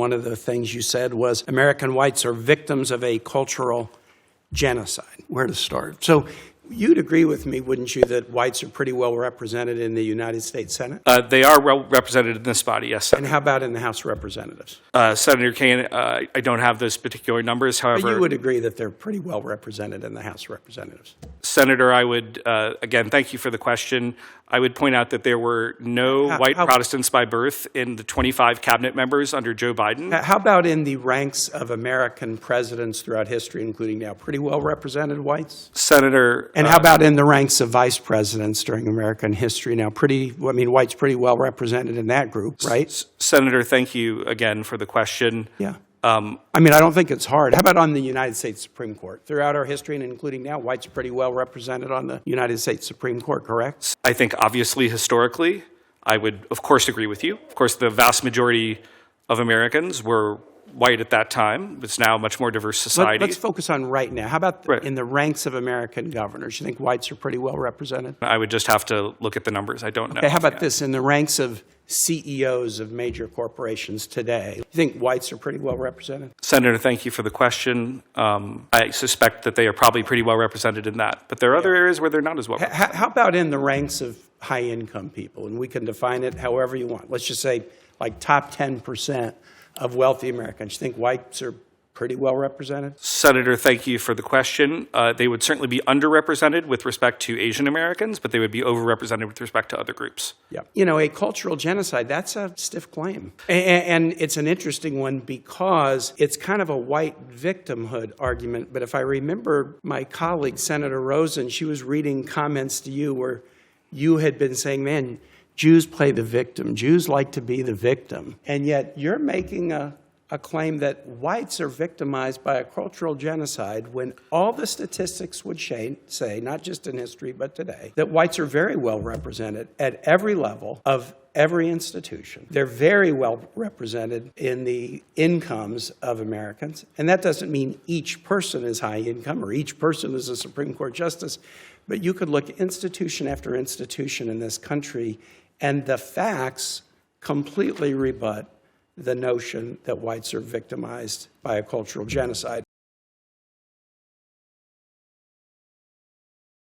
one of the things you said was American whites are victims of a cultural genocide. Where to start? So you'd agree with me, wouldn't you, that whites are pretty well represented in the United States Senate? They are well represented in this body, yes, Senator. And how about in the House of Representatives? Senator Kaine, I don't have those particular numbers. However, but you would agree that they're pretty well represented in the House of Representatives? Senator, I would, again, thank you for the question. I would point out that there were no white Protestants by birth in the 25 cabinet members under Joe Biden. How about in the ranks of American presidents throughout history, including now, pretty well represented whites? Senator. And how about in the ranks of vice presidents during American history now? Whites pretty well represented in that group, right? Senator, thank you again for the question. Yeah. I don't think it's hard. How about on the United States Supreme Court? Throughout our history, and including now, whites are pretty well represented on the United States Supreme Court, correct? I think obviously historically, I would of course agree with you. Of course, the vast majority of Americans were white at that time. It's now a much more diverse society. Let's focus on right now. How about in the ranks of American governors? You think whites are pretty well represented? I would just have to look at the numbers. I don't know. Okay, how about this? In the ranks of CEOs of major corporations today, you think whites are pretty well represented? Senator, thank you for the question. I suspect that they are probably pretty well represented in that. But there are other areas where they're not as well represented. How about in the ranks of high-income people? And we can define it however you want. Let's just say like top 10% of wealthy Americans. You think whites are pretty well represented? Senator, thank you for the question. They would certainly be underrepresented with respect to Asian Americans, but they would be overrepresented with respect to other groups. Yeah. A cultural genocide, that's a stiff claim. And it's an interesting one because it's kind of a white victimhood argument. But if I remember my colleague, Senator Rosen, she was reading comments to you where you had been saying, man, Jews play the victim. Jews like to be the victim. And yet you're making a claim that whites are victimized by a cultural genocide when all the statistics would say, not just in history but today, that whites are very well represented at every level of every institution. They're very well represented in the incomes of Americans. And that doesn't mean each person is high income or each person is a Supreme Court justice. But you could look institution after institution in this country, and the facts completely rebut the notion that whites are victimized by a cultural genocide.